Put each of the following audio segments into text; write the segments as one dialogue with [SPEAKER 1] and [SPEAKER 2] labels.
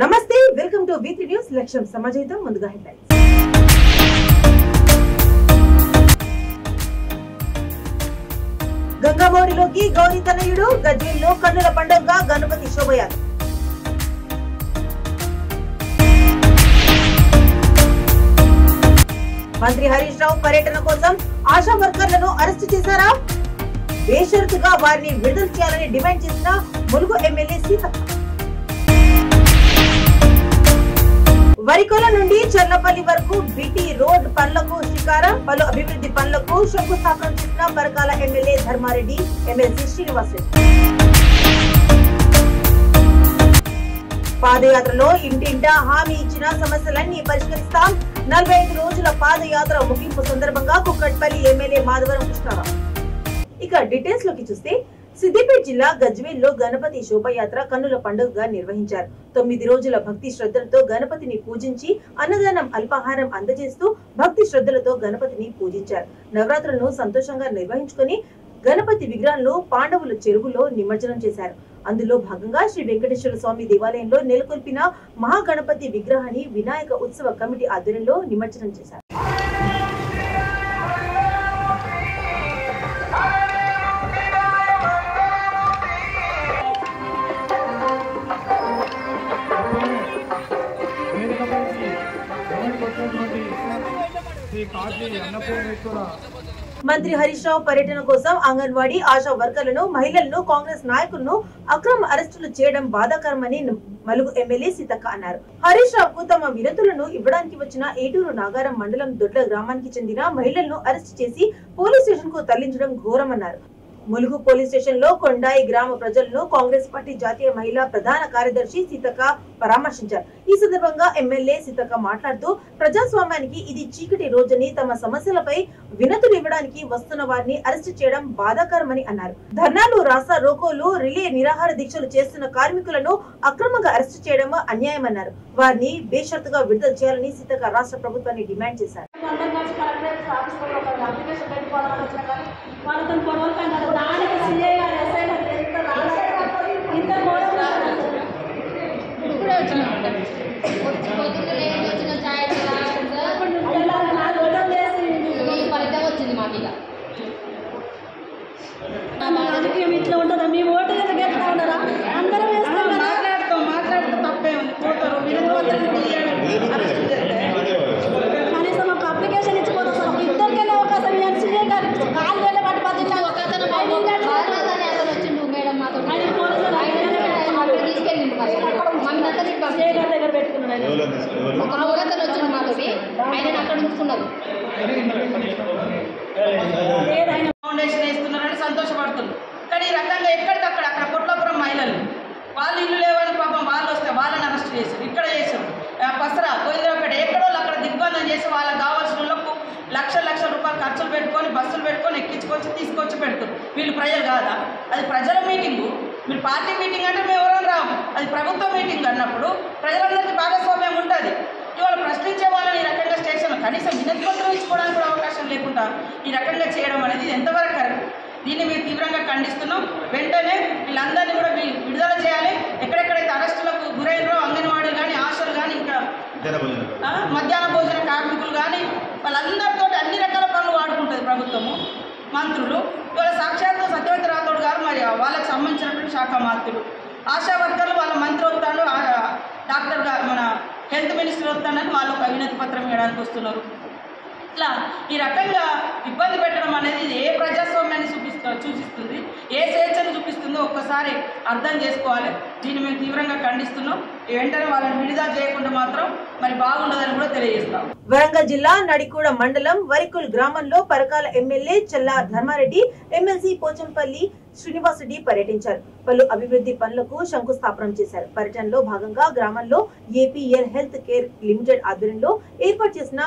[SPEAKER 1] నమస్తే, welcome to V3 news. లక్ష్యం సమాజహితం. ముందుగా హెడ్లైన్స్. గంగామౌరిలోకి గౌరీ తనయుడు. గజ్వేల్లో కన్నుల పండుగగా గణపతి శోభయాత్ర. మంత్రి హరీష్ రావు పర్యటన కోసం ఆశా వర్కర్లను అరెస్టు చేశారా? బేషరతుగా వారిని విడుదల చేయాలని డిమాండ్ చేసిన ములుగు ఎమ్మెల్యే సీతక్క. వరికోల నుండి చర్లపల్లి వరకు బీటీ రోడ్ పనులకు శ్రీకారం. పలు అభివృద్ధి పనులకు శంకుస్థాపన చేసిన పరకాల ఎమ్మెల్యే ధర్మారెడ్డి, ఎమ్మెల్సీ శ్రీనివాసరెడ్డి. పాదయాత్రలో ఇంటింటా హామీ ఇచ్చిన సమస్యలన్నీ పరిష్కరిస్తాం. 45 రోజుల పాదయాత్ర ముగింపు సందర్భంగా కుక్కట్పల్లి ఎమ్మెల్యే మాధవరం కృష్ణారావు. ఇక డీటెయిల్స్ లోకి చూస్తే, సిద్దిపేట జిల్లా గజ్వేల్లో గణపతి శోభయాత్ర కన్నుల పండుగగా నిర్వహించారు. 9 రోజుల భక్తి శ్రద్ధలతో గణపతిని పూజించి అన్నదానం, అల్పాహారం అందజేస్తూ భక్తి శ్రద్ధలతో గణపతిని పూజించారు. నవరాత్రులను సంతోషంగా నిర్వహించుకుని గణపతి విగ్రహాలను పాండవుల చెరువులో నిమజ్జనం చేశారు. అందులో భాగంగా శ్రీ వెంకటేశ్వర స్వామి దేవాలయంలో నెలకొల్పిన మహాగణపతి విగ్రహాన్ని వినాయక ఉత్సవ కమిటీ ఆధ్వర్యంలో నిమజ్జనం చేశారు. మంత్రి హరీష్ రావు పర్యటన కోసం అంగన్వాడీ ఆశా వర్కర్లను, మహిళలను, కాంగ్రెస్ నాయకులను అక్రమ అరెస్టులు చేయడం బాధాకరమని మలుగు ఎమ్మెల్యే సీతక్క అన్నారు. హరీష్ రావుకు తమ వినతులను ఇవ్వడానికి వచ్చిన ఏటూరు నాగారం మండలం దొడ్ల గ్రామానికి చెందిన మహిళలను అరెస్టు చేసి పోలీస్ స్టేషన్ కు తరలించడం ఘోరమన్నారు. ములుగు పోలీస్ స్టేషన్ లో కొండాయి గ్రామ ప్రజలను కాంగ్రెస్ పార్టీ జాతీయ మహిళా ప్రధాన కార్యదర్శి సీతక్క పరామర్శించారు. ఈ సందర్భంగా ఎమ్మెల్యే సీతక్క మాట్లాడుతూ, ప్రజాస్వామ్యానికి ఇది చీకటి రోజని, తమ సమస్యలపై వినతులు ఇవ్వడానికి వస్తున్న వారిని అరెస్టు చేయడం బాధాకరమని అన్నారు. ధర్నాలు, రాస్తా రోకోలు, రిలే నిరాహార దీక్షలు చేస్తున్న కార్మికులను అక్రమంగా అరెస్టు చేయడం అన్యాయమన్నారు. వారిని బేషరతుగా విడుదల చేయాలని సీతక్క రాష్ట్ర ప్రభుత్వాన్ని డిమాండ్ చేశారు.
[SPEAKER 2] ఇట్లా ఉంటుందా? మీ ఓటు గెలుస్తా ఉన్నారా? అందరం వేస్తాం, మాట్లాడుతూ తప్పే ఉంది. పోతారు కనీసం ఒక అప్లికేషన్ ఇచ్చిపోతాం. ఇద్దరికైనా అవకాశం సీఏ గారు కాలు వేల వాటి పద్ధతి దగ్గర పెట్టుకున్నాడు. ఫౌండేషన్ వేస్తున్నారని సంతోషపడుతున్నారు. కానీ ఈ రకంగా ఎక్కడికక్కడ అక్కడ కొట్లాపురం మహిళలు వాళ్ళు ఇల్లు లేవని పాపం వాళ్ళు వస్తే వాళ్ళని అరెస్ట్ చేశారు. ఇక్కడ చేశారు పసరా కొద్దిరాపేట ఎక్కడో అక్కడ దిగ్బంధం చేసి వాళ్ళకి కావాల్సిన వాళ్ళకు లక్షల రూపాయలు ఖర్చులు పెట్టుకొని బస్సులు పెట్టుకొని ఎక్కించుకొచ్చి తీసుకొచ్చి పెడతారు. వీళ్ళు ప్రజలు కాదా? అది ప్రజల మీటింగు. మీరు పార్టీ మీటింగ్ అంటే మేము ఎవరైనా రాము. అది ప్రభుత్వ మీటింగ్ అన్నప్పుడు ప్రజలందరికీ భాగస్వామ్యం ఉంటుంది. ఇవాళ ప్రశ్నించే వాళ్ళని ఈ రకంగా స్టేషన్ కనీసం వినతి పత్రం ఇచ్చుకోవడానికి కూడా అవకాశం లేకుండా ఈ రకంగా చేయడం అనేది ఎంతవరకు కరెక్ట్? దీన్ని మేము తీవ్రంగా ఖండిస్తున్నాం. వెంటనే వీళ్ళందరినీ కూడా విడుదల చేయాలి. ఎక్కడెక్కడైతే అరెస్టులకు గురైనరో అంగన్వాడీలు కానీ, ఆశలు కానీ, ఇంకా మధ్యాహ్న భోజన కార్మికులు కానీ వాళ్ళందరితో అన్ని రకాల పనులు వాడుకుంటుంది ప్రభుత్వము, మంత్రులు. ఇవాళ సాక్షాత్తు సత్యవతి రాథోడ్ గారు మరి వాళ్ళకి సంబంధించినటువంటి శాఖ మంత్రులు, ఆశా వర్కర్లు వాళ్ళ మంత్రి వస్తాడు, డాక్టర్ గారు మన హెల్త్ మినిస్టర్ వస్తాడని వాళ్ళు ఒక వినతి పత్రం ఇవ్వడానికి వస్తున్నారు. ఇట్లా ఈ రకంగా ఇబ్బంది పెట్టడం అనేది ఏ ప్రజాస్వామ్యాన్ని సూచిస్తుంది, ఏ స్వేచ్ఛను చూపిస్తుందో ఒక్కసారి అర్థం చేసుకోవాలి. దీన్ని మేము తీవ్రంగా ఖండిస్తున్నాం. వెంటనే వాళ్ళని విడుదల చేయకుండా మాత్రం మరి బాగుండదని కూడా తెలియజేస్తాం.
[SPEAKER 1] వరంగల్ జిల్లా నడికూడ మండలం వరికుల్ గ్రామంలో పరకాల ఎమ్మెల్యే చల్లా ధర్మారెడ్డి, ఎమ్మెల్సీ పోచంపల్లి శ్రీనివాసరెడ్డి పర్యటించారు. పలు అభివృద్ధి పనులకు శంకుస్థాపన చేశారు. పర్యటనలో భాగంగా గ్రామంలో ఏపీఎల్ హెల్త్ కేర్ లిమిటెడ్ ఆధ్వర్యంలో ఏర్పాటు చేసిన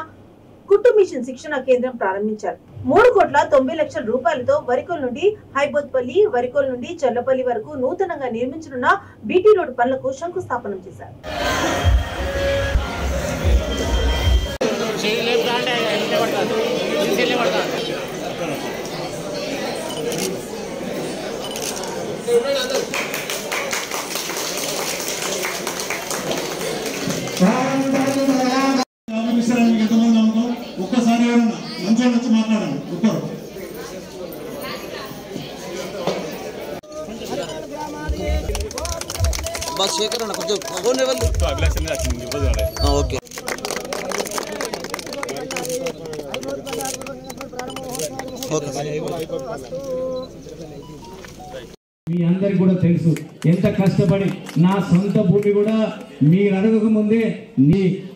[SPEAKER 1] కుట్టు మిషన్ శిక్షణ కేంద్రం ప్రారంభించారు. 3,90,00,000 రూపాయలతో వరికోల్ నుండి హైబోత్పల్లి, వరికోల్ నుండి చర్లపల్లి వరకు నూతనంగా నిర్మించనున్న బీటీ రోడ్ పనులకు శంకుస్థాపన చేశారు.
[SPEAKER 3] నిమిషాల నుంచి మాట్లాడాలి ఒకరు.
[SPEAKER 4] బస్ శేఖర్ అన్న కొంచెం ఫోన్ ఇవ్వండి. ఓకే
[SPEAKER 5] మీ అందరికి కూడా తెలుసు ఎంత కష్టపడి నా సొంత భూమి కూడా మీరు అడగక ముందే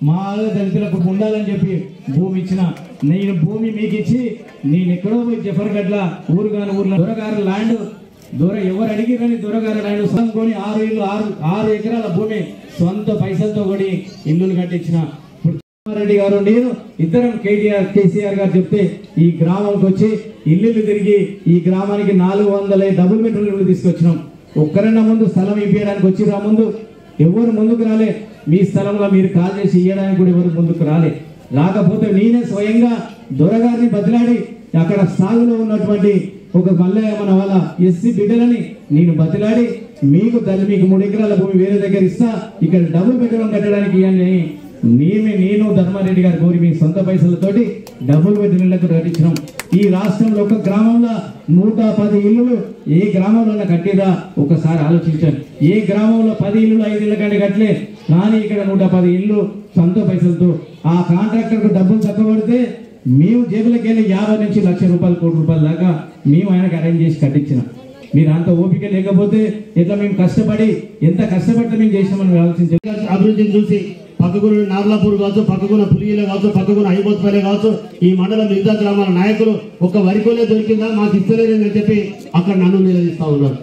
[SPEAKER 5] మా దళితులకు ఉండాలని చెప్పి భూమి ఇచ్చిన నేను భూమి మీకు ఇచ్చి నేను ఎక్కడో పోయి జఫర్గడ్ల ఊరుగాని ఊర్లో దొరగారు ల్యాండ్ ఎవరు అడిగిరని దొరగారు ల్యాండ్ సొంతం కొని 6 ఎకరాల భూమి సొంత పైసలతో కొని ఇల్లులు కట్టించిన. రెడ్డి గారు నేను ఇద్దరం కేసీఆర్ గారు చెప్తే ఈ గ్రామానికి వచ్చి ఇల్లు తిరిగి ఈ గ్రామానికి 400 డబుల్ బెడ్రూమ్ ఇల్లు తీసుకొచ్చినాం. ఒక్కరైనా ముందు స్థలం ఇప్పించడానికి వచ్చిరా ముందు ఎవరు ముందుకు రాలే. మీ స్థలంలో మీరు కాల్ చేసి ఇవ్వడానికి కూడా ఎవరు ముందుకు రాకపోతే నేనే స్వయంగా దొరగారిని బదిలాడి అక్కడ సాగులో ఉన్నటువంటి ఒక మల్లయ్య మన వాళ్ళ ఎస్సీ బిడ్డలని నేను బదిలాడి మీకు 3 ఎకరాల భూమి వేరే దగ్గర ఇస్తా ఇక్కడ డబుల్ బెడ్రూమ్ కట్టడానికి అని నేను ధర్మారెడ్డి గారు కోరి మీ సొంత పైసలతోటి డబుల్ బెడ్రూమ్లకు కట్టించినాం. ఈ రాష్ట్రంలో ఒక గ్రామంలో 110 ఇల్లులు ఏ గ్రామంలో కట్టిరా ఒకసారి ఆలోచించండి. ఏ గ్రామంలో 10 ఇల్లులు 5 ఇళ్ళ కంటే కట్టలే. కానీ ఇక్కడ 110 ఇల్లు సొంత పైసలతో ఆ కాంట్రాక్టర్కు డబ్బులు తక్కువడితే మేము జేబులకి వెళ్ళి 50 నుంచి లక్ష రూపాయలు కోటి రూపాయల దాకా మేము ఆయనకు అరేంజ్ చేసి కట్టించినాం. మీరు అంత ఓపిక లేకపోతే ఎట్లా మేము కష్టపడి ఎంత కష్టపడితే మేము చేసినామని ఆలోచించాం.
[SPEAKER 6] అభివృద్ధిని చూసి పక్కకున్న నార్లాపూర్ కావచ్చు, పక్కకున్న పులిగిల కావచ్చు, పక్కకున్న హైబోత్పల్లి కావచ్చు, ఈ మండలం మిగతా గ్రామాల నాయకులు ఒక వరికోలే దొరికిందా మాకు ఇస్తలేదని చెప్పి అక్కడ నన్ను నిలదీస్తా ఉన్నారు.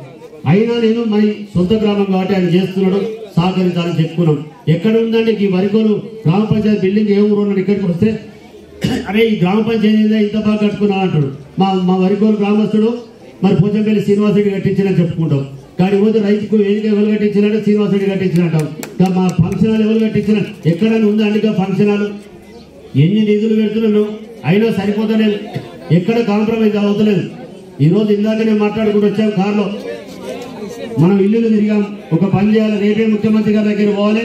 [SPEAKER 6] అయినా నేను మన సొంత గ్రామం కాబట్టి ఆయన చేస్తున్నాడు సహకరించాలని చెప్పుకున్నాం. ఎక్కడ ఉందండి ఈ వరికోలు గ్రామ పంచాయతీ బిల్డింగ్ ఏ ఊరు ఉన్నాడు ఇక్కడికి వస్తే అరే ఈ గ్రామ పంచాయతీ ఇంత బాగా కట్టుకున్నా అంటాడు. మా వరికోలు గ్రామస్తుడు మరి పోచంపల్లి శ్రీనివాసరెడ్డి కట్టించారని చెప్పుకుంటాం. కానీ పోతే రైతుకు వేదిక ఎవరు కట్టించినట్టు శ్రీనివాసరెడ్డి కట్టించినట్టు మా ఫంక్షన్ హాల్ ఎవరు కట్టించిన ఎక్కడైనా ఉందా అండి ఫంక్షన్ హాల్ ఎన్ని నిధులు పెడుతున్నాను అయినా సరిపోతలేదు. ఎక్కడ కాంప్రమైజ్ అవుతలేదు. ఈరోజు ఇందాక నేను మాట్లాడుకుంటూ వచ్చాం కారులో మనం ఇల్లులు తిరిగాం. ఒక పని చేయాలి, రేపే ముఖ్యమంత్రి గారి దగ్గర పోవాలి,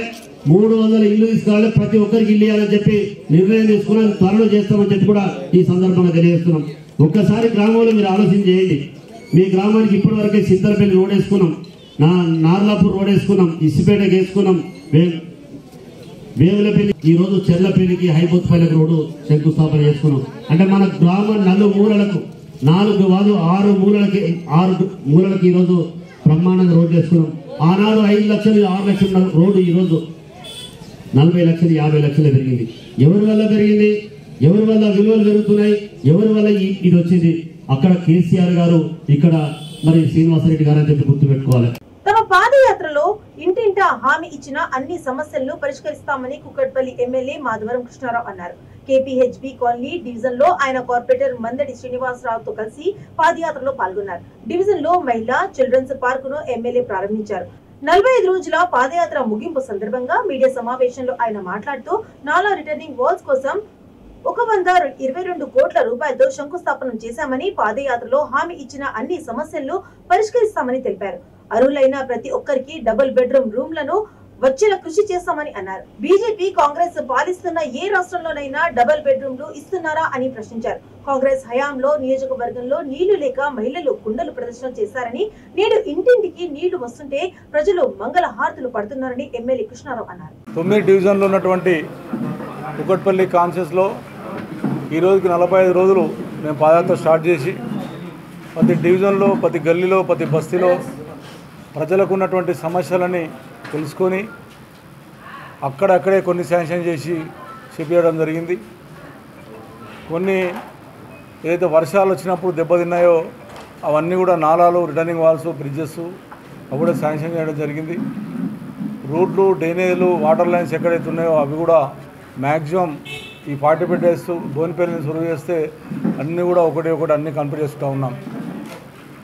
[SPEAKER 6] 300 ఇల్లు తీసుకోవాలి, ప్రతి ఒక్కరికి ఇల్లు ఇవ్వాలని చెప్పి నిర్ణయం తీసుకుని త్వరలో చేస్తామని చెప్పి కూడా ఈ సందర్భంగా తెలియజేస్తున్నాం. ఒక్కసారి గ్రామంలో మీరు ఆలోచన చేయండి. మీ గ్రామానికి ఇప్పటి వరకే సిద్ధరపల్లి రోడ్ వేసుకున్నాం, నార్లాపూర్ రోడ్ వేసుకున్నాం, ఇసిపేటకి వేసుకున్నాం, వేములపల్లి ఈరోజు చెర్లపల్లికి హైబోత్పల్లికి రోడ్డు శంకుస్థాపన చేసుకున్నాం. అంటే మన గ్రామం 4 మూలలకు 6 మూలలకి ఈరోజు బ్రహ్మాండంగా రోడ్డు వేసుకున్నాం. ఆనాడు 5 లక్షలు 6 లక్షల రోడ్డు ఈరోజు 40 లక్షలు 50 లక్షలు పెరిగింది. ఎవరి వల్ల పెరిగింది? ఎవరి వల్ల విలువలు పెరుగుతున్నాయి? ఎవరి వల్ల ఇది వచ్చింది? అక్కడ కేసీఆర్ గారు, ఇక్కడ మరి శ్రీనివాసరెడ్డి గారు అని చెప్పి గుర్తుపెట్టుకోవాలి.
[SPEAKER 1] తమ పాదయాత్రలో ఇంటింటా హామీ ఇచ్చిన అన్ని సమస్యలను పరిష్కరిస్తామని కుక్కట్పల్లి ఎమ్మెల్యే మాధవరం కృష్ణారావు అన్నారు. కేపీహెచ్బి కాలనీ డివిజన్ లో ఆయన కార్పొరేటర్ మందడి శ్రీనివాసరావుతో కలిసి పాదయాత్రలో పాల్గొన్నారు. డివిజన్ లో మహిళా చిల్డ్రన్స్ పార్క్ ను ఎమ్మెల్యే ప్రారంభించారు. 45 రోజుల పాదయాత్ర ముగింపు సందర్భంగా మీడియా సమావేశంలో ఆయన మాట్లాడుతూ నాలా రిటర్నింగ్ వాల్స్ కోసం 122 కోట్ల రూపాయలతో శంకుస్థాపన చేశామని, పాదయాత్రలో హామీ ఇచ్చిన అన్ని సమస్యలను పరిష్కరిస్తామని తెలిపారు. అర్హులైన ప్రతి ఒక్కరికి డబుల్ బెడ్రూమ్ రూమ్లను వచ్చేలా కృషి చేస్తామని అన్నారు. బీజేపీ కాంగ్రెస్ పాలిస్తున్న ఏ రాష్ట్రంలోనైనా డబుల్ బెడ్రూమ్లు ఇస్తున్నారా అని ప్రశ్నించారు. కాంగ్రెస్ హయాంలో నియోజకవర్గంలో నీళ్లు లేక మహిళలు కుండలు ప్రదర్శన చేశారని, నేడు ఇంటింటికి నీళ్లు వస్తుంటే ప్రజలు మంగళ హారతులు పడుతున్నారని ఎమ్మెల్యే కృష్ణారావు అన్నారు.
[SPEAKER 7] 9 డివిజన్లో ఉన్నటువంటి కుక్కట్పల్లి కాన్షియస్లో ఈ రోజుకి 45 రోజులు మేము పాదయాత్ర స్టార్ట్ చేసి ప్రతి డివిజన్లో, ప్రతి గల్లీలో, ప్రతి బస్తీలో ప్రజలకు ఉన్నటువంటి సమస్యలని తెలుసుకొని అక్కడక్కడే కొన్ని శాంక్షన్ చేసి చెప్పడం జరిగింది. కొన్ని ఏదైతే వర్షాలు వచ్చినప్పుడు దెబ్బతిన్నాయో అవన్నీ కూడా నాలాలు, రిటర్నింగ్ వాల్స్, బ్రిడ్జెస్ అవి కూడా శాంక్షన్ చేయడం జరిగింది. రోడ్లు, డ్రైనేజీలు, వాటర్ లైన్స్ ఎక్కడైతే ఉన్నాయో అవి కూడా మ్యాక్సిమం ఈ 40 డేస్ బోనిపల్లిని సురువు చేస్తే అన్నీ కూడా ఒకటి అన్నీ కంప్లీట్ చేస్తూ ఉన్నాం.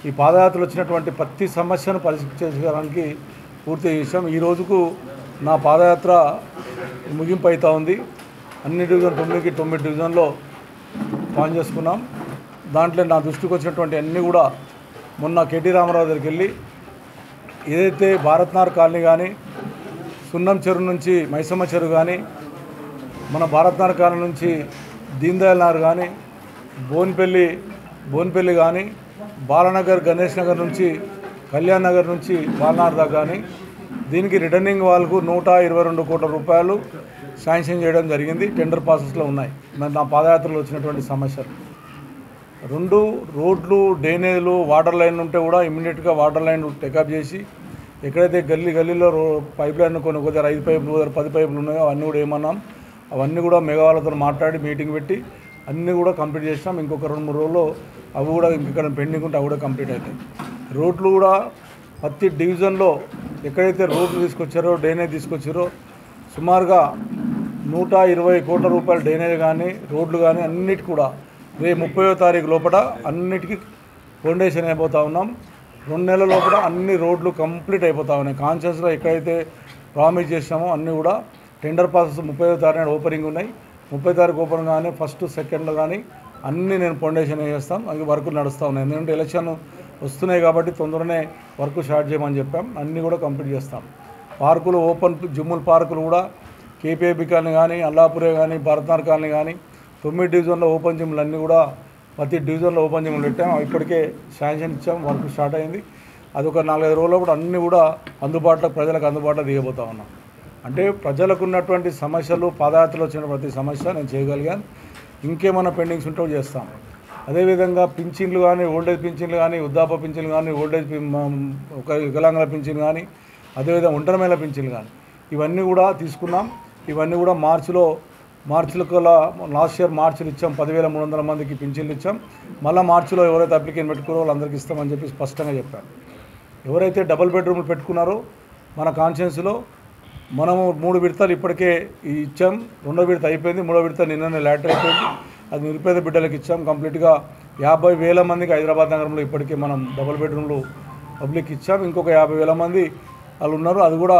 [SPEAKER 7] ఈ పాదయాత్రలు వచ్చినటువంటి ప్రతి సమస్యను పరిష్కరించడానికి పూర్తి చేసాం. ఈ రోజుకు నా పాదయాత్ర ముగింపు అవుతూ ఉంది. అన్ని డివిజన్ 9 డివిజన్లో ప్లాన్ చేసుకున్నాం. దాంట్లో నా దృష్టికి వచ్చినటువంటి అన్నీ కూడా మొన్న కేటీ రామారావు దగ్గరికి వెళ్ళి ఏదైతే భారత్నార్ కాలనీ కానీ, సున్నం చెరువు నుంచి మైసమ్మ చెరువు కానీ, మన భారత్నార్ కాలనీ నుంచి దీన్ దయాల్ నగర్ కానీ, బోన్పల్లి కానీ బాలనగర్ గణేష్ నగర్ నుంచి కళ్యాణ్ నగర్ నుంచి బాలనార్ దాకా కానీ దీనికి రిటర్నింగ్ వాళ్ళకు 122 కోట్ల రూపాయలు శాంక్షన్ చేయడం జరిగింది. టెండర్ ప్రాసెస్లో ఉన్నాయి. మరి నా పాదయాత్రలో వచ్చినటువంటి సమస్యలు 2 రోడ్లు, డ్రైనేజీలు, వాటర్ లైన్ ఉంటే కూడా ఇమ్మీడియట్గా వాటర్ లైన్ టేకప్ చేసి ఎక్కడైతే గల్లీలో పైప్ లైన్ కొన్ని 5 పైపులు 10 పైపులు ఉన్నాయో అవన్నీ కూడా ఏమన్నాం, అవన్నీ కూడా మెగావాళ్ళతో మాట్లాడి మీటింగ్ పెట్టి అన్నీ కూడా కంప్లీట్ చేసినాం. ఇంకొక 2-3 రోజుల్లో అవి కూడా ఇక్కడ పెండింగ్ ఉంటే అవి కూడా కంప్లీట్ అవుతాయి. రోడ్లు కూడా ప్రతి డివిజన్లో ఎక్కడైతే రోడ్లు తీసుకొచ్చారో డ్రైనేజ్ తీసుకొచ్చారో సుమారుగా 120 కోట్ల రూపాయల డ్రైనేజ్ కానీ రోడ్లు కానీ అన్నిటి కూడా రేపు 30వ తారీఖు లోపల అన్నిటికీ ఫౌండేషన్ అయిపోతూ ఉన్నాం. 2 నెలల లోపల అన్ని రోడ్లు కంప్లీట్ అయిపోతూ ఉన్నాయి. కాన్షియస్లో ఎక్కడైతే ప్రామిస్ చేసినామో అన్నీ కూడా టెండర్ ప్రాసెస్ 30వ తారీఖు ఓపెనింగ్ ఉన్నాయి. 30వ తారీఖు ఓపెన్ కానీ ఫస్ట్ సెకండ్లో కానీ అన్నీ నేను ఫౌండేషన్ చేస్తాం. అవి వర్కులు నడుస్తూ ఉన్నాయి. ఎందుకంటే ఎలక్షన్ వస్తున్నాయి కాబట్టి తొందరనే వర్క్ స్టార్ట్ చేయమని చెప్పాం. అన్నీ కూడా కంప్లీట్ చేస్తాం. పార్కులు ఓపెన్ జిమ్ముల పార్కులు కూడా కేపీఐబి కాలనీ కానీ అల్లాపురే కానీ భారత్నార్ కాలనీ కానీ 9 డివిజన్లో ఓపెన్ జిమ్లు అన్నీ కూడా ప్రతి డివిజన్లో ఓపెన్ జిమ్లు పెట్టాం. ఇప్పటికే శాంక్షన్ ఇచ్చాం. వర్క్ స్టార్ట్ అయింది. అది ఒక 4-5 రోజుల్లో కూడా అన్నీ కూడా ప్రజలకు అందుబాటులో దిగబోతా ఉన్నాం. అంటే ప్రజలకు ఉన్నటువంటి సమస్యలు పాదయాత్రలో వచ్చిన ప్రతి సమస్య నేను చేయగలిగాను. ఇంకేమైనా పెండింగ్స్ ఉంటే చేస్తాం. అదేవిధంగా పింఛన్లు కానీ ఓల్డేజ్ పింఛన్లు కానీ వృద్ధాప్య పింఛన్లు కానీ ఓల్డేజ్ వికలాంగుల పింఛన్ కానీ అదేవిధంగా ఒంటరి మహిళల పింఛన్లు కానీ ఇవన్నీ కూడా తీసుకున్నాం. ఇవన్నీ కూడా మార్చిలో లాస్ట్ ఇయర్ మార్చిలో ఇచ్చాం. 10,300 మందికి పింఛన్లు ఇచ్చాం. మళ్ళీ మార్చిలో ఎవరైతే అప్లికేషన్ పెట్టుకున్నారో వాళ్ళందరికీ ఇస్తామని చెప్పి స్పష్టంగా చెప్పాను. ఎవరైతే డబుల్ బెడ్రూమ్లు పెట్టుకున్నారో మన కాన్స్టిట్యున్సీలో మనము 3 విడతలు ఇప్పటికే ఇచ్చాం. 2వ విడత అయిపోయింది. 3వ విడత నిన్ననే లాటరీ అయిపోయింది. అది నిరుపేద బిడ్డలకు ఇచ్చాం. కంప్లీట్గా 50,000 మందికి హైదరాబాద్ నగరంలో ఇప్పటికే మనం డబుల్ బెడ్రూమ్లు పబ్లిక్ ఇచ్చాం. ఇంకొక 50,000 మంది వాళ్ళు ఉన్నారు. అది కూడా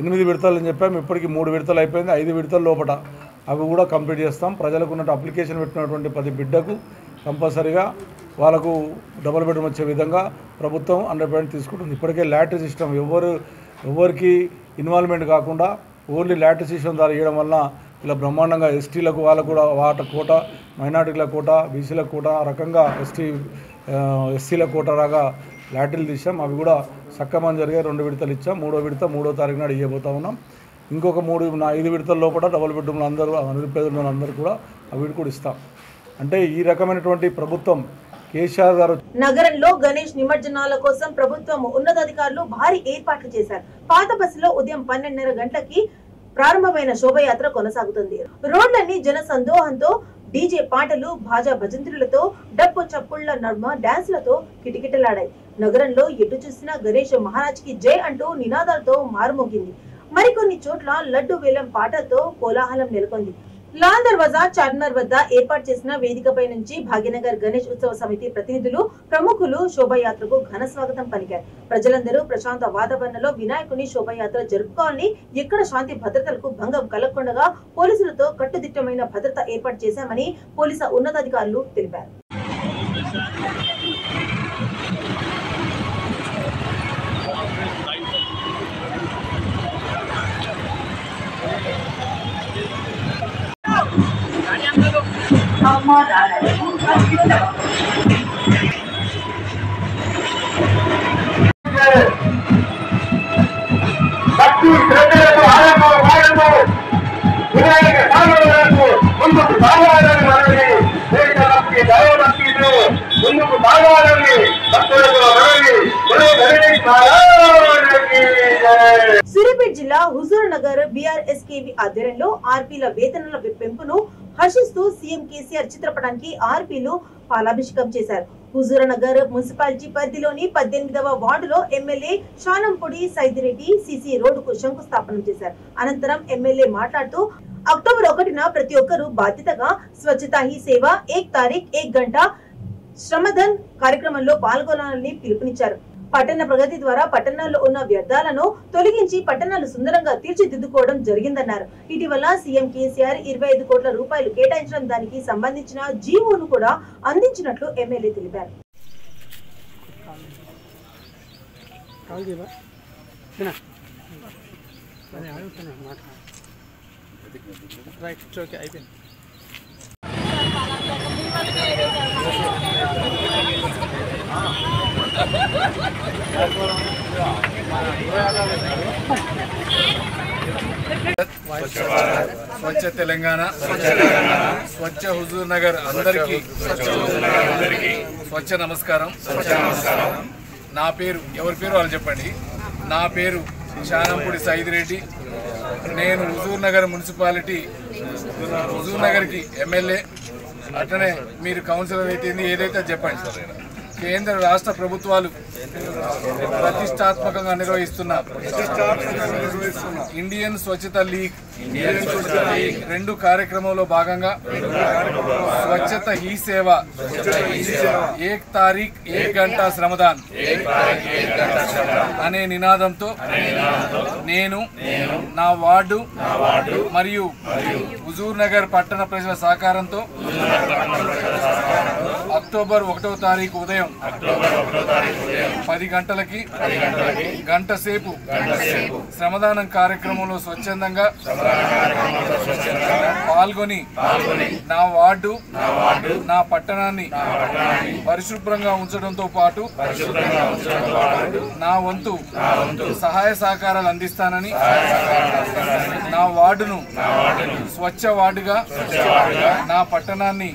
[SPEAKER 7] 8 విడతలు అని చెప్పాము. ఇప్పటికీ 3 విడతలు అయిపోయింది. 5 విడతల లోపల అవి కూడా కంప్లీట్ చేస్తాం. ప్రజలకు ఉన్నట్టు అప్లికేషన్ పెట్టినటువంటి ప్రతి బిడ్డకు కంపల్సరీగా వాళ్ళకు డబుల్ బెడ్రూమ్ వచ్చే విధంగా ప్రభుత్వం 100% తీసుకుంటుంది. ఇప్పటికే లాటరీ సిస్టమ్ ఎవరికి ఇన్వాల్వ్మెంట్ కాకుండా ఓన్లీ లాటరీ సిస్టమ్ ద్వారా ఇవ్వడం వల్ల ఇలా బ్రహ్మాండంగా ఎస్టీలకు వాళ్ళకు కూడా వాటర్ కోట, మైనార్టీల కోట, బీసీల కోట రకంగా ఎస్సీల కోట రాగా లాటరీలు తీసాం. అవి కూడా సక్కమని జరిగే 2 విడతలు ఇచ్చాం. 3వ విడత 3వ తారీఖు నాడు ఇవ్వబోతా ఉన్నాం. ఇంకొక 5 విడతల లోపల డబుల్ బెడ్రూమ్లు అందరూ నిరుపేదలు అందరూ కూడా అవి కూడా ఇస్తాం. అంటే ఈ రకమైనటువంటి ప్రభుత్వం కేసీఆర్ గారు.
[SPEAKER 1] నగరంలో గణేష్ నిమజ్జనాల కోసం ప్రభుత్వం ఉన్నతాధికారులు భారీ ఏర్పాట్లు చేశారు. పాత బస్సులో ఉదయం 12:30 గంటలకి ప్రారంభమైన శోభయాత్ర కొనసాగుతుంది. రోడ్లన్నీ జన సందోహంతో డీజే పాటలు, భాజా భజంత్రులతో, డప్పు చప్పుళ్ల నడుమ డాన్సులతో కిటకిటలాడాయి. నగరంలో ఎటు చూసినా గణేష్ మహారాజ్ కి జై అంటూ నినాదాలతో మారుమోగింది. మరికొన్ని చోట్ల లడ్డు వేలం పాటలతో కోలాహలం నెలకొంది. లాల్ దర్వాజా చార్మినార్ వద్ద ఏర్పాటు చేసిన వేదికపై నుంచి భాగ్యనగర్ గణేష్ ఉత్సవ సమితి ప్రతినిధులు, ప్రముఖులు శోభయాత్రకు ఘన స్వాగతం పలికారు. ప్రజలందరూ ప్రశాంత వాతావరణంలో వినాయకుని శోభయాత్ర జరుపుకోవాలని, ఎక్కడ శాంతి భద్రతలకు భంగం కలగకుండా పోలీసులతో కట్టుదిట్టమైన భద్రత ఏర్పాటు చేశామని పోలీసు ఉన్నతాధికారులు తెలిపారు. సూర్యాపేట జిల్లా హుజూర్ నగర్ బీఆర్ఎస్కేవి ఆధ్వర్యంలో ఆర్పీల వేతనాల పెంపును హర్షిస్తూ సీఎం కేసీఆర్ చిత్రపటానికి ఆర్పీలు పాలాభిషేకం చేశారు. హుజూర్ నగర్ మున్సిపాలిటీ పరిధిలోని 18వ వార్డులో ఎమ్మెల్యే షానంపొడి సైదిరెడ్డి సీసీ రోడ్డుకు శంకుస్థాపన చేశారు. అనంతరం ఎమ్మెల్యే మాట్లాడుతూ అక్టోబర్ 1న ప్రతి ఒక్కరూ బాధ్యతగా స్వచ్ఛతా హీ సేవ, ఏక్ తారీఖ్ ఏక్ గంట శ్రమధన్ కార్యక్రమంలో పాల్గొనాలని పిలుపునిచ్చారు. పట్టణ ప్రగతి ద్వారా పట్టణాల్లో ఉన్న వ్యర్థాలను తొలగించి పట్టణాలు సుందరంగా తీర్చిదిద్దుకోవడం జరిగిందన్నారు. ఇటీవల సీఎం కేసీఆర్ 25 కోట్ల రూపాయలు కేటాయించడం, దానికి సంబంధించిన జీవోను కూడా అందించినట్లు ఎమ్మెల్యే తెలిపారు.
[SPEAKER 3] రైట్ ఓకే అయిపోయింది. స్వచ్ఛ తెలంగాణ, స్వచ్ఛ హుజూర్ నగర్ అందరికీ స్వచ్ఛ నమస్కారం. నా పేరు, ఎవరి పేరు వాళ్ళు చెప్పండి. నా పేరు శానంపూడి సైదిరెడ్డి. నేను హుజూర్ నగర్ మున్సిపాలిటీ, హుజూర్ నగర్కి ఎమ్మెల్యే. అట్లనే మీరు కౌన్సిలర్ అయితే ఏదైతే చెప్పండి. కేంద్ర రాష్ట్ర ప్రభుత్వాలు ప్రతిష్టాత్మకంగా నిర్వహిస్తున్న ఇండియన్ స్వచ్ఛత లీగ్ 2 కార్యక్రమంలో భాగంగా స్వచ్ఛత హీ సేవ, 1 తారీఖు 1 గంట శ్రమదాన్ అనే నినాదంతో నేను నా వార్డు మరియు హుజూర్ నగర్ పట్టణ ప్రజల సహకారంతో అక్టోబర్ 1వ తారీఖు ఉదయం 10 గంటలకి గంట సేపు శ్రమదానం కార్యక్రమంలో స్వచ్ఛందంగా పాల్గొని నా వార్డు, నా పట్టణాన్ని పరిశుభ్రంగా ఉంచడంతో పాటు నా వంతు సహాయ సహకారాలు అందిస్తానని, నా వార్డును స్వచ్ఛ వార్డుగా, నా పట్టణాన్ని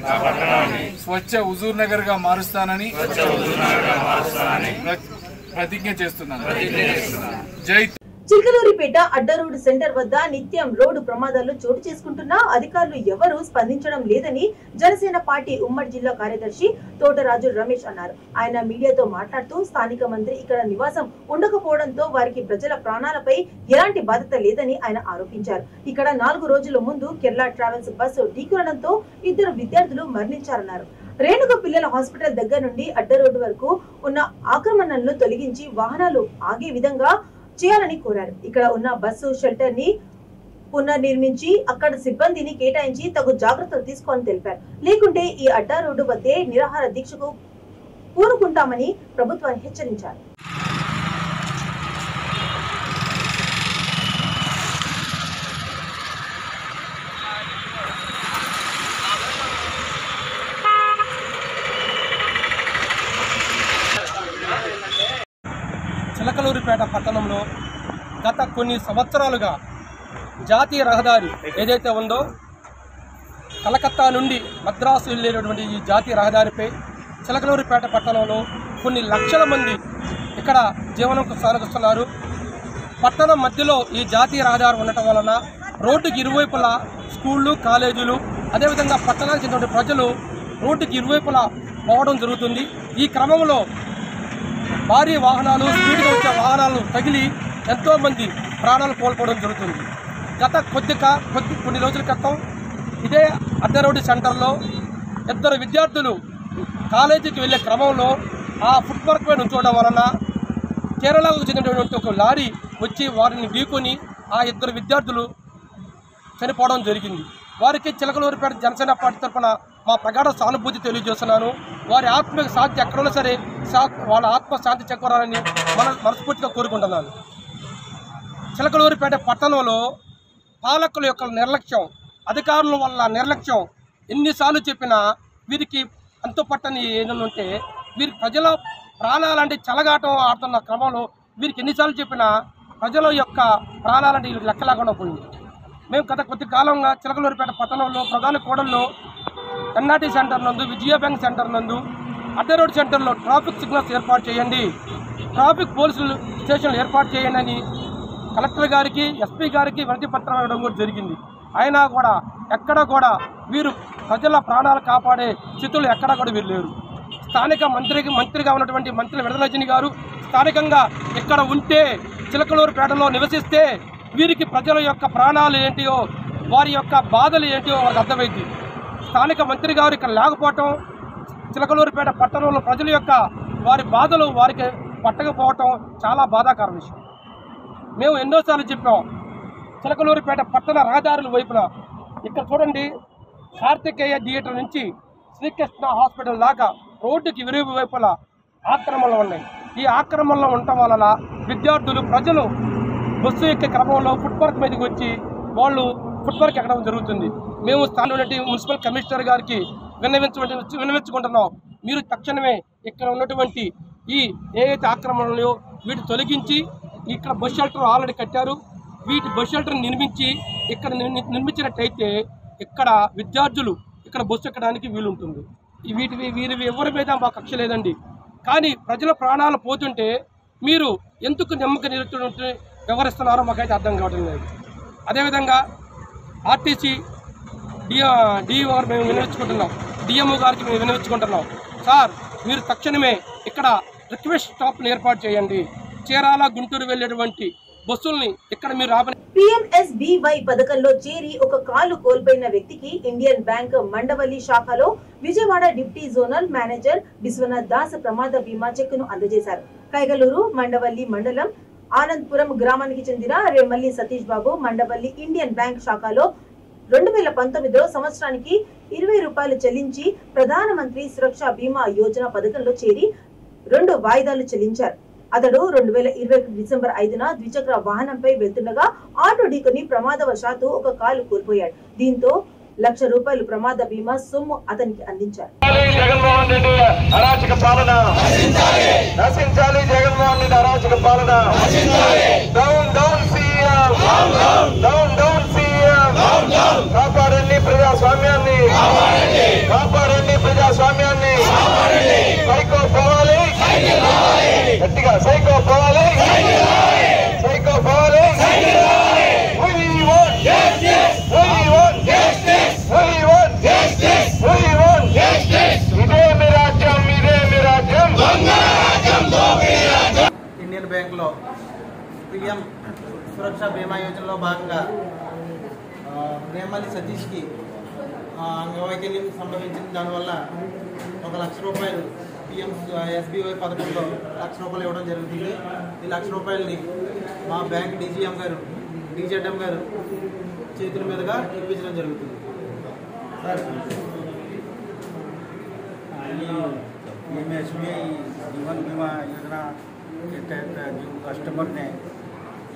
[SPEAKER 3] స్వచ్ఛ హుజూర్ నగర్ గా మారుస్తానని ప్రతిజ్ఞ చేస్తున్నాను. జై.
[SPEAKER 1] చిలకలూరిపేట అడ్డ రోడ్డు సెంటర్ వద్ద నిత్యం రోడ్డు ప్రమాదాలు చోటు చేసుకుంటున్నా అధికారులు ఎవరూ స్పందించడం లేదని జనసేన పార్టీ ఉమ్మడి జిల్లా కార్యదర్శి తోటరాజు రమేష్ అన్నారు. ఆయన మీడియాతో మాట్లాడుతూ స్థానిక మంత్రి ఇక్కడ నివాసం ఉండకపోవడంతో వారికి ప్రజల ప్రాణాలపై ఎలాంటి బాధ్యత లేదని ఆయన ఆరోపించారు. ఇక్కడ 4 రోజుల ముందు కేరళ ట్రావెల్స్ బస్సు ఢీకొనడంతో 2 విద్యార్థులు మరణించారన్నారు. రేణుక పిల్లల హాస్పిటల్ దగ్గర నుండి అడ్డ రోడ్డు వరకు ఉన్న ఆక్రమణలను తొలగించి వాహనాలు ఆగే విధంగా చేయాలని కోరారు. ఇక్కడ ఉన్న బస్సు షెల్టర్ ని పునర్నిర్మించి అక్కడ సిబ్బందిని కేటాయించి తగు జాగ్రత్తలు తీసుకోవాలని తెలిపారు. లేకుంటే ఈ అడ్డా రోడ్డు వద్దే నిరాహార దీక్షకు పూనుకుంటామని ప్రభుత్వాన్ని హెచ్చరించారు.
[SPEAKER 8] చిలకలూరిపేట పట్టణంలో గత కొన్ని సంవత్సరాలుగా జాతీయ రహదారి ఏదైతే ఉందో కలకత్తా నుండి మద్రాసు వెళ్ళేటటువంటి ఈ జాతీయ రహదారిపై చిలకలూరిపేట పట్టణంలో కొన్ని లక్షల మంది ఇక్కడ జీవనం సాగిస్తున్నారు. పట్టణం మధ్యలో ఈ జాతీయ రహదారి ఉండటం వలన రోడ్డుకి ఇరువైపులా స్కూళ్ళు, కాలేజీలు, అదేవిధంగా పట్టణానికి చెందిన ప్రజలు రోడ్డుకి ఇరువైపులా పోవడం జరుగుతుంది. ఈ క్రమంలో భారీ వాహనాలు, స్పీడ్గా వచ్చే వాహనాలు తగిలి ఎంతోమంది ప్రాణాలు కోల్పోవడం జరుగుతుంది. గత కొన్ని రోజుల క్రితం ఇదే అద్దె రోడ్డు సెంటర్లో 2 విద్యార్థులు కాలేజీకి వెళ్ళే క్రమంలో ఆ ఫుట్వర్క్ పై నుంచోవడం వలన కేరళకు చెందినటువంటి ఒక లారీ వచ్చి వారిని ఢీకొని ఆ 2 విద్యార్థులు చనిపోవడం జరిగింది. వారికి చిలకలూరిపేట జనసేన పార్టీ తరఫున మా ప్రగాఢ సానుభూతి తెలియజేస్తున్నాను. వారి ఆత్మీయ శాంతి ఎక్కడున్నా సరే వాళ్ళ ఆత్మశాంతి చేకూరాలని మనస్ఫూర్తిగా కోరుకుంటున్నాను. చిలకలూరిపేట పట్టణంలో పాలకుల యొక్క నిర్లక్ష్యం, అధికారుల వల్ల నిర్లక్ష్యం ఎన్నిసార్లు చెప్పినా వీరికి అంతు పట్టని ఏదన్నుంటే వీరి ప్రజల ప్రాణాలంటే చెలగాటం ఆడుతున్న క్రమంలో వీరికి ఎన్నిసార్లు చెప్పినా ప్రజల యొక్క ప్రాణాలంటే వీరికి లెక్కలేకుండా పోయింది. మేము గత కొద్ది కాలంగా చిలకలూరిపేట పట్టణంలో ప్రధాన కూడల్లో ఎన్ఆర్టీ సెంటర్ నందు, విజయ బ్యాంక్ సెంటర్ నందు, అడ్డ రోడ్ సెంటర్లో ట్రాఫిక్ సిగ్నల్స్ ఏర్పాటు చేయండి, ట్రాఫిక్ పోలీసులు స్టేషన్లు ఏర్పాటు చేయండి అని కలెక్టర్ గారికి, ఎస్పీ గారికి వినతి పత్రం ఇవ్వడం కూడా జరిగింది. అయినా కూడా ఎక్కడ కూడా వీరు ప్రజల ప్రాణాలు కాపాడే స్థితులు ఎక్కడా కూడా వీరు లేరు. స్థానిక మంత్రిగా ఉన్నటువంటి మంత్రి విడదలజని గారు స్థానికంగా ఇక్కడ ఉంటే, చిలకలూరుపేటలో నివసిస్తే వీరికి ప్రజల యొక్క ప్రాణాలు ఏంటియో, వారి యొక్క బాధలు ఏంటియో వారికి అర్థమైంది. స్థానిక మంత్రి గారు ఇక్కడ లేకపోవటం, చిలకలూరుపేట పట్టణంలో ప్రజల యొక్క వారి బాధలు వారికి పట్టకపోవటం చాలా బాధాకర విషయం. మేము ఎన్నోసార్లు చెప్పాం, చిలకలూరుపేట పట్టణ రహదారుల వైపున ఇక్కడ చూడండి, కార్తికేయ థియేటర్ నుంచి శ్రీకృష్ణ హాస్పిటల్ దాకా రోడ్డుకి ఇరువైపులా ఆక్రమణలు ఉన్నాయి. ఈ ఆక్రమణలో ఉండటం వలన విద్యార్థులు, ప్రజలు బస్సు ఎక్కే క్రమంలో ఫుట్పాత్ మీదకి వచ్చి వాళ్ళు ఫుట్పాత్ ఎక్కడం జరుగుతుంది. మేము స్థానిక మున్సిపల్ కమిషనర్ గారికి విన్నవించుకుంటున్నాం. మీరు తక్షణమే ఇక్కడ ఉన్నటువంటి ఈ ఏదైతే ఆక్రమణలు వీటి తొలగించి ఇక్కడ బస్ షెల్టర్ ఆల్రెడీ కట్టారు, వీటి బస్ షెల్టర్ నిర్మించి ఇక్కడ నిర్మించినట్టయితే ఇక్కడ విద్యార్థులు ఇక్కడ బస్సు ఎక్కడానికి వీలుంటుంది. వీరి ఎవరి మీద మాకు కక్ష లేదండి. కానీ ప్రజల ప్రాణాలు పోతుంటే మీరు ఎందుకు నమ్మక నిరుతున్నట్టు వ్యవహరిస్తున్నారో మాకైతే అర్థం కావడం లేదు. అదేవిధంగా ఆర్టీసీ డిఓ గారు మేము వినియోగించుకుంటున్నాం, డిఎంఓ గారికి మేము వినియోగించుకుంటున్నాం. సార్ మీరు తక్షణమే ఇక్కడ రిక్వెస్ట్ స్టాప్ను ఏర్పాటు చేయండి. చీరాల గుంటూరు వెళ్ళేటువంటి బస్సుల్ని ఇక్కడ మీరు ఆపని.
[SPEAKER 1] PMSBY పథకంలో చేరి ఒక కాలు కోల్పోయిన వ్యక్తికి ఇండియన్ బ్యాంక్ మండవల్లి శాఖలో Vijayawada deputy zonal manager Vishwanath Das ప్రమాద బీమా చెక్కును అందజేశారు. కైగలూరు మండవల్లి మండలం ఆనందపురం గ్రామానికి చెందిన రేమల్లి సతీష్ బాబు మండవల్లి ఇండియన్ బ్యాంక్ శాఖలో 2019 సంవత్సరానికి 20 రూపాయలు చెల్లించి ప్రధానమంత్రి సురక్ష బీమా యోజన పథకంలో చేరి 2 వాయిదాలు చెల్లించారు. అతడు 2021 డిసెంబర్ 5న ద్విచక్ర వాహనంపై వెళ్తుండగా ఆటో ఢీకొని ప్రమాదవశాత్తు ఒక కాలు కోల్పోయాడు. దీంతో ₹1,00,000 ప్రమాద బీమా సొమ్ము అతనికి అందించారు.
[SPEAKER 9] జగన్మోహన్ రెడ్డి అరాచక పాలన నశించాలి, జగన్మోహన్ రెడ్డి అరాచక పాలన. Down down CM, down down CM. కాపాడండి ప్రజాస్వామ్యాన్ని, కాపాడండి ప్రజాస్వామ్యాన్ని. సైకో పోవాలి, గట్టిగా సైకో పోవాలి, సైకో పోవాలి.
[SPEAKER 10] ఇండియన్ బ్యాంకులో PM సురక్ష బీమా యోజనలో భాగంగా రేమల్లి సతీష్కి అంగవైకల్యం సంభవించింది. దానివల్ల ₹1,00,000 PMSBY పథకంలో ₹1,00,000 ఇవ్వడం జరుగుతుంది. ఈ ₹1,00,000ని మా బ్యాంక్ DGM గారు చేతుల మీదుగా ఇప్పించడం జరుగుతుంది. సార్
[SPEAKER 11] PMSBY जीवन बीमा योजना के तहत जो कस्टमर ने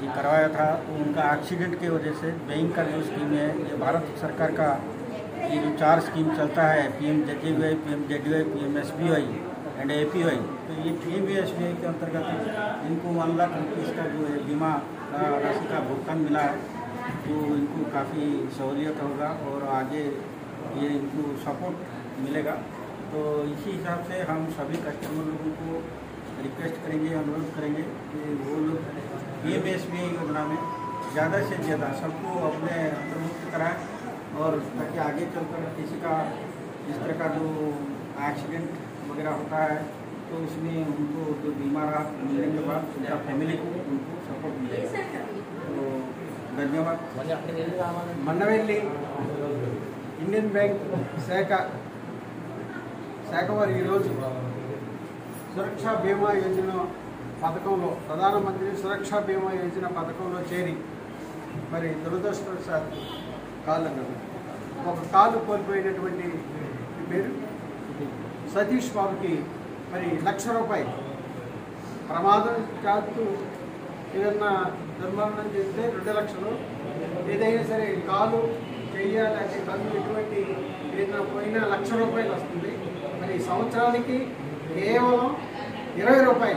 [SPEAKER 11] ये करवाया था तो उनका एक्सीडेंट की वजह से बैंक का जो स्कीम है ये भारत सरकार का ये जो 4 स्कीम चलता है PMJJBY, PMJDY, PMSBY and APY। तो ये PMSBY के अंतर्गत इनको 1 लाख रुपये का जो है बीमा राशि का भुगतान मिला है, तो इनको काफ़ी सहूलियत होगा और आगे ये इनको सपोर्ट मिलेगा। तो इसी हिसाब से हम सभी कस्टमर लोगों को रिक्वेस्ट करेंगे, अनुरोध करेंगे कि वो लोग PMSBY योजना में ज़्यादा से ज़्यादा सबको अपने अंतर्भुक्त कराएं और ताकि आगे चलकर किसी का इस तरह का जो एक्सीडेंट वगैरह होता है तो उसमें उनको जो बीमा राहत मिलने के बाद उनका फैमिली को उनको सपोर्ट मिलेगा। तो धन्यवाद।
[SPEAKER 10] మండవల్లి ఇండియన్ బ్యాంక్ శాఖ వారు ఈరోజు సురక్ష బీమా యోజన పథకంలో ప్రధానమంత్రి సురక్ష బీమా యోజన పథకంలో చేరి మరి దురదృష్టవశాత్తు ఒక కాలు కోల్పోయినటువంటి పేరు సతీష్ బాబుకి మరి ₹1,00,000 ప్రమాదవశాత్తు ఏదన్నా దుర్మరణం చేస్తే 2 లక్షలు, ఏదైనా సరే కాలు చేయాలంటే కన్ను ఎటువంటి ఏదైనా పోయినా ₹1,00,000 వస్తుంది. మరి సంవత్సరానికి కేవలం ₹20,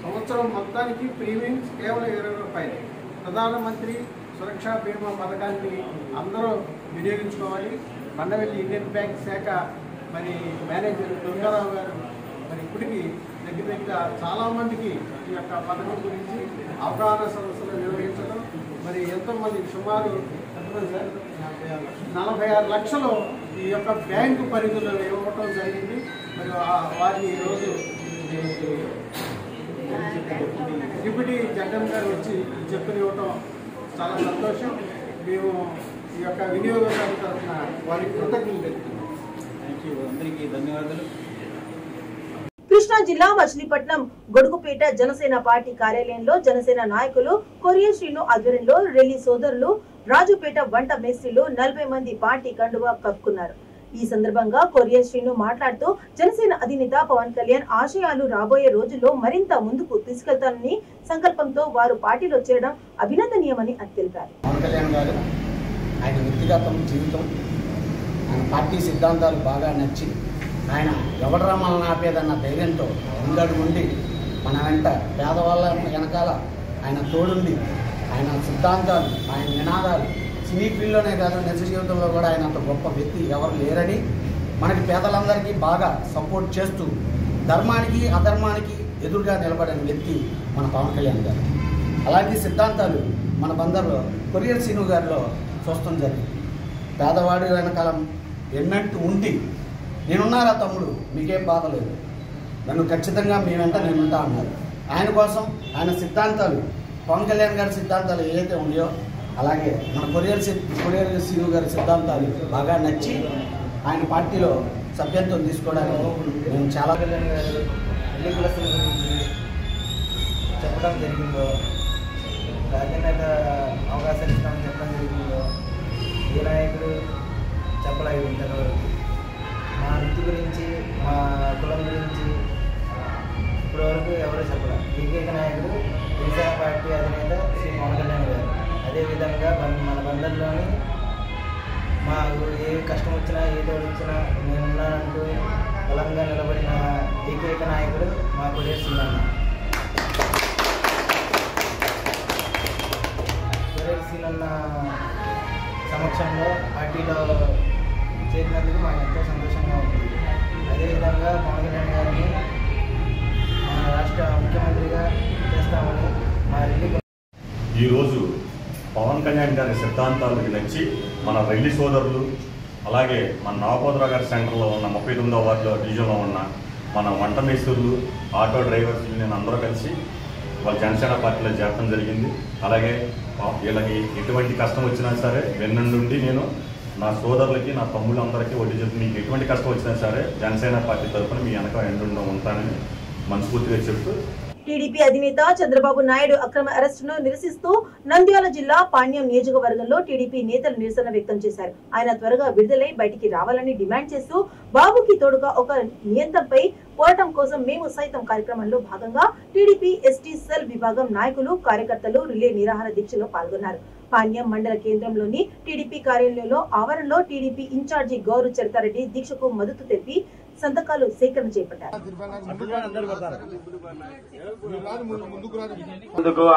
[SPEAKER 10] సంవత్సరం మొత్తానికి ప్రీమియం కేవలం ₹20. ప్రధానమంత్రి సురక్ష బీమా పథకాన్ని అందరూ వినియోగించుకోవాలి. మండవల్లి ఇండియన్ బ్యాంక్ శాఖ మరి మేనేజర్ దుర్గారావు గారు మరి ఇప్పటికీ దగ్గర చాలామందికి ఈ యొక్క పథకం గురించి అవగాహన సదస్సులు నిర్వహించడం, మరి ఎంతోమంది సుమారు 46 లక్షలు ఈ యొక్క బ్యాంకు పరిధిలో ఇవ్వటం జరిగింది. మరి వారిని ఈరోజు డిప్యూటీ జడ్ఎం గారు వచ్చి చెప్పుని ఇవ్వటం చాలా సంతోషం. మేము ఈ యొక్క వినియోగదారుల తరఫున వారికి కృతజ్ఞతలు తెలుపుతున్నాం.
[SPEAKER 11] అందరికీ ధన్యవాదాలు.
[SPEAKER 1] కృష్ణా జిల్లా మచిలీపట్నం గొడుగుపేట జనసేన పార్టీ కార్యాలయంలో జనసేన నాయకులు కొరియా శ్రీను ఆధ్వర్యంలో రెల్లి సోదరులు రాజుపేట వంట మేస్త్రీలు 40 మంది పార్టీ కండువా కప్పుకున్నారు. ఈ సందర్భంగా కొరియా శ్రీను మాట్లాడుతూ జనసేన అధినేత పవన్ కళ్యాణ్ ఆశయాలు రాబోయే రోజుల్లో మరింత ముందుకు తీసుకెళ్తానని సంకల్పంతో వారు పార్టీలో చేరడం అభినందనీయమని తెలిపారు.
[SPEAKER 12] పవన్ కళ్యాణ్ గారు ఆయన వ్యక్తిగత జీవితం, ఆయన పార్టీ సిద్ధాంతాలు బాగా నచ్చి ఆయన ఎవడరా మనల్ని ఆపేదన్న ధైర్యంతో ముందడుగుండి మన వెంట పేదవాళ్ళ వెనకాల ఆయన తోడుండి ఆయన సిద్ధాంతాలు ఆయన నినాదాలు సినీ ఫీల్డ్లోనే కాదు నిజ జీవితంలో కూడా ఆయన అంత గొప్ప వ్యక్తి ఎవరు లేరని మనకి పేదలందరికీ బాగా సపోర్ట్ చేస్తూ ధర్మానికి అధర్మానికి ఎదురుగా నిలబడిన వ్యక్తి మన పవన్ కళ్యాణ్ గారు. అలాంటి సిద్ధాంతాలు మన బందర్లో కొరియర్ సీను గారిలో చూస్తాం జరిగింది. పేదవాడి వెనకాల ఎన్నట్టు ఉండి నేనున్నారా తమ్ముడు, మీకేం బాధ లేదు, నన్ను ఖచ్చితంగా మీ వెంట నేనుంటా అన్నారు. ఆయన కోసం ఆయన సిద్ధాంతాలు, పవన్ కళ్యాణ్ గారి సిద్ధాంతాలు ఏదైతే ఉన్నాయో అలాగే మన కొరియర్ సీను గారి సిద్ధాంతాలు బాగా నచ్చి ఆయన పార్టీలో సభ్యత్వం తీసుకోవడానికి మేము చాలా
[SPEAKER 13] ఎన్నికల గురించి చెప్పడం జరిగిందో, రాజకీయ అవకాశాలు ఇస్తామని చెప్పడం జరిగిందో ఏ నాయకుడు చెప్పలేదు ఇంతవరకు. మా వృత్తి గురించి, మా కులం గురించి ఇప్పటివరకు ఎవరూ చెప్పలేదు. ఏకైక నాయకుడు జనసేన పార్టీ అధినేత శ్రీ పవన్ కళ్యాణ్ గారు. అదేవిధంగా మన బందర్లోని మా ఏ కష్టం వచ్చినా ఏ తోడు వచ్చినా నేనున్నానంటూ బలంగా నిలబడిన ఏకైక నాయకుడు మా కొరియర్ సీను అన్న. కొరియర్ సీను అన్న సమక్షంలో పార్టీలో చేరినందుకు మాకు ఎంతో సంతోషంగా ఉంది. అదేవిధంగా పవన్ కళ్యాణ్ గారిని మన రాష్ట్ర ముఖ్యమంత్రిగా చేస్తామని మా రెల్లి.
[SPEAKER 14] ఈరోజు పవన్ కళ్యాణ్ గారి సిద్ధాంతాలకు నచ్చి మన రెల్లి సోదరులు, అలాగే మన నవపోదరావు గారి సెంటర్లో ఉన్న 39వ వార్డులో డివిజన్లో ఉన్న మన వంట మేస్త్రులు, ఆటో డ్రైవర్స్ యూనియన్ అందరూ కలిసి వాళ్ళ జనసేన పార్టీలో చేరడం జరిగింది. అలాగే వీళ్ళకి ఎటువంటి కష్టం వచ్చినా సరే వెన్నుండి నేను నా సోదరులకి, నా తమ్ముళ్ళందరికీ వడ్డీ చెప్పి మీకు ఎటువంటి కష్టం వచ్చినా సరే జనసేన పార్టీ తరఫున మీ వెనక ఎండుండా ఉంటానని మనస్ఫూర్తిగా చెప్తూ,
[SPEAKER 1] టీడీపీ అధినేత చంద్రబాబు నాయుడు అక్రమ అరెస్టును నిరసిస్తూ నంద్యాల జిల్లా పాణ్యం నియోజకవర్గంలో టీడీపీ నేతలు నిరసన వ్యక్తం చేశారు. ఆయన త్వరగా విడుదలై బయటికి రావాలని డిమాండ్ చేస్తూ బాబుకి తోడుగా ఒక నియంత్రణపై పోరాటం కోసం మేము సైతం కార్యక్రమంలో భాగంగా టీడీపీ ఎస్టీ సెల్ విభాగం నాయకులు, కార్యకర్తలు రిలే నిరాహార దీక్షలో పాల్గొన్నారు. పాణ్యం మండల కేంద్రంలోని టీడీపీ కార్యాలయంలో ఆవరణలో టీడీపీ ఇన్ఛార్జి గౌరు చరితారెడ్డి దీక్షకు మద్దతు తెలిపి సంతకాలు సేకరణ చేపట్టారు.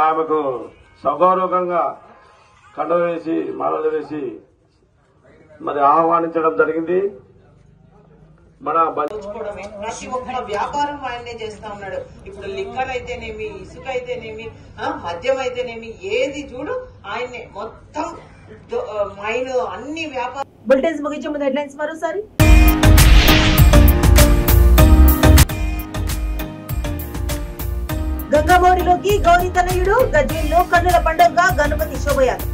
[SPEAKER 15] ఆమెకు సగౌరవంగా కండ వేసి మాలలు వేసి మరి ఆహ్వానించడం జరిగింది. మన
[SPEAKER 16] ప్రతి ఒక్క వ్యాపారం ఆయనే చేస్తా ఉన్నాడు. ఇప్పుడు లిక్కర్ అయితేనేమి, ఇసుక అయితేనేమి, మద్యం అయితేనేమి, ఏది చూడు ఆయనే మొత్తం మైన్ అన్ని వ్యాపారం.
[SPEAKER 1] బులెటిన్స్ ముగించే ముందు హెడ్లైన్స్ మరోసారి. గంగమోడిలోకి గౌరీ తనయుడు, గజ్వేల్లో కన్నుల పండుగగా గణపతి శోభయాత్ర.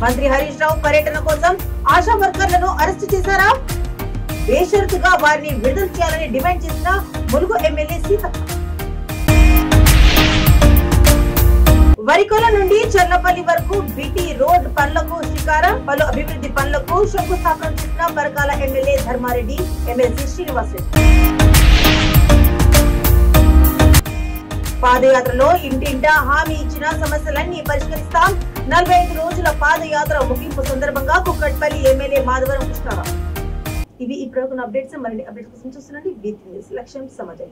[SPEAKER 1] మంత్రి హరీష్ రావు పర్యటన కోసం ఆశా వర్కర్లను అరెస్టు చేశారా? బేషరతుగా వారిని విడుదల చేయాలని డిమాండ్ చేసిన ములుగు ఎమ్మెల్యే సీతక్క. వరికోల నుండి చర్లపల్లి వరకు బీటీ రోడ్ పనులకు శ్రీకారం, పలు అభివృద్ధి పనులకు శంకుస్థాపన చేసిన పరకాల ఎమ్మెల్యే ధర్మారెడ్డి, ఎమ్మెల్సీ శ్రీనివాసరెడ్డి. పాదయాత్రలో ఇంటింటా హామీ ఇచ్చిన సమస్యలన్నీ పరిష్కరిస్తాం. 45 రోజుల పాదయాత్ర ముగింపు సందర్భంగా కుక్కట్పల్లి ఎమ్మెల్యే మాధవరం కృష్ణారావు. ఇవి ఈ ప్రముఖ అప్డేట్స్. మరిన్ని అప్డేట్స్ కోసం చూస్తుండండి వీక్ న్యూస్. లక్ష్యం సమాజం.